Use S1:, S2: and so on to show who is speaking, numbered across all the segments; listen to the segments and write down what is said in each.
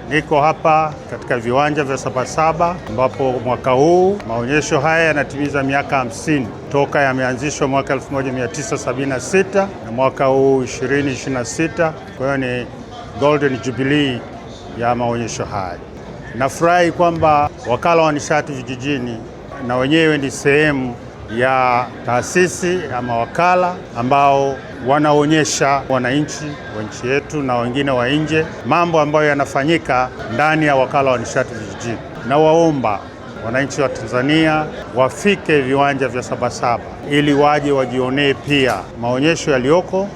S1: Niko hapa katika viwanja vya Sabasaba ambapo mwaka huu maonyesho haya yanatimiza miaka 50 toka yameanzishwa mwaka 1976 na mwaka huu 2026. Kwa hiyo ni Golden Jubilee ya maonyesho haya. Nafurahi kwamba Wakala wa Nishati Vijijini na wenyewe ni sehemu ya taasisi ama wakala ambao wanaonyesha wananchi wa nchi yetu na wengine wa nje mambo ambayo yanafanyika ndani ya Wakala wa Nishati Vijijini. Na waomba wananchi wa Tanzania wafike viwanja vya Sabasaba ili waje wajionee pia maonyesho yaliyoko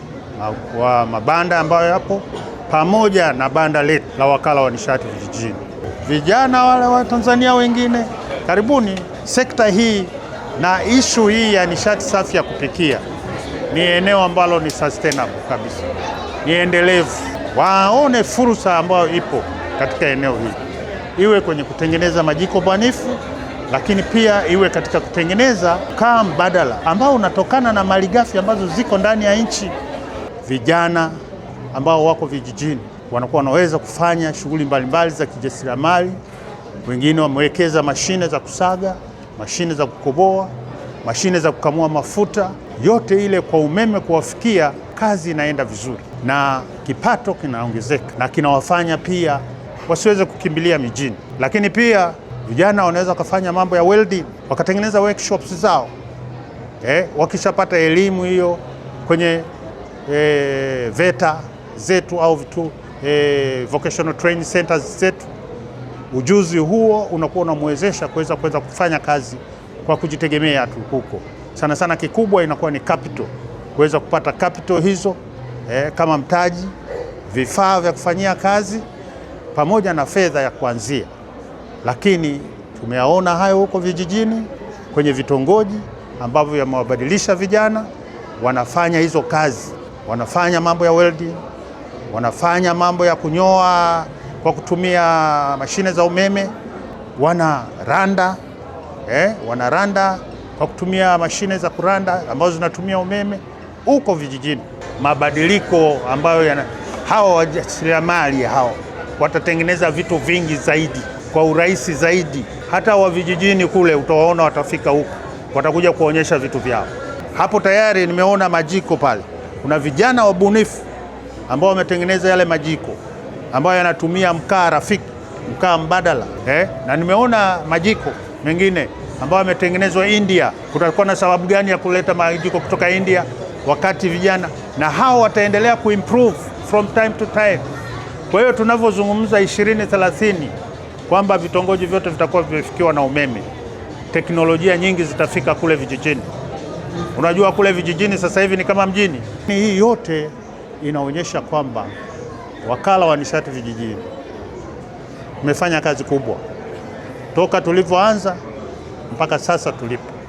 S1: wa mabanda ambayo yapo pamoja na banda letu la Wakala wa Nishati Vijijini. Vijana wale wa Tanzania wengine, karibuni. Sekta hii na ishu hii ya nishati safi ya kupikia ni eneo ambalo ni sustainable kabisa, ni endelevu. Waone fursa ambayo ipo katika eneo hili, iwe kwenye kutengeneza majiko banifu, lakini pia iwe katika kutengeneza mkaa mbadala ambao unatokana na malighafi ambazo ziko ndani ya nchi. Vijana ambao wako vijijini wanakuwa wanaweza kufanya shughuli mbalimbali za kijasiriamali. Wengine wamewekeza mashine za kusaga, mashine za kukoboa, mashine za kukamua mafuta, yote ile kwa umeme kuwafikia, kazi inaenda vizuri na kipato kinaongezeka na kinawafanya pia wasiweze kukimbilia mijini. Lakini pia vijana wanaweza kufanya mambo ya welding, wakatengeneza workshops zao. Wakishapata elimu hiyo kwenye VETA zetu au vitu vocational training centers zetu, ujuzi huo unakuwa unamwezesha kuweza kufanya kazi kwa kujitegemea tu huko. Sana sana kikubwa inakuwa ni capital, kuweza kupata capital hizo kama mtaji, vifaa vya kufanyia kazi pamoja na fedha ya kuanzia. Lakini tumeyaona hayo huko vijijini kwenye vitongoji ambavyo yamewabadilisha vijana, wanafanya hizo kazi, wanafanya mambo ya welding, wanafanya mambo ya kunyoa kwa kutumia mashine za umeme, wanaranda kwa kutumia mashine za kuranda ambazo zinatumia umeme huko vijijini. Mabadiliko ambayo hawa wajasiriamali hao watatengeneza vitu vingi zaidi kwa urahisi zaidi. Hata wa vijijini kule utawaona watafika huko, watakuja kuonyesha vitu vyao. Hapo tayari nimeona majiko pale. Kuna vijana wabunifu ambao wametengeneza yale majiko ambayo yanatumia mkaa rafiki, mkaa mbadala. Na nimeona majiko mengine ambayo yametengenezwa India. Kutakuwa na sababu gani ya kuleta majiko kutoka India wakati vijana na hao wataendelea kuimprove from time to time. Kwa hiyo tunavyozungumza 2030 kwamba vitongoji vyote vitakuwa vimefikiwa na umeme, teknolojia nyingi zitafika kule vijijini. Unajua kule vijijini sasa hivi ni kama mjini. Hii yote inaonyesha kwamba Wakala wa Nishati Vijijini umefanya kazi kubwa toka tulivyoanza mpaka sasa tulipo.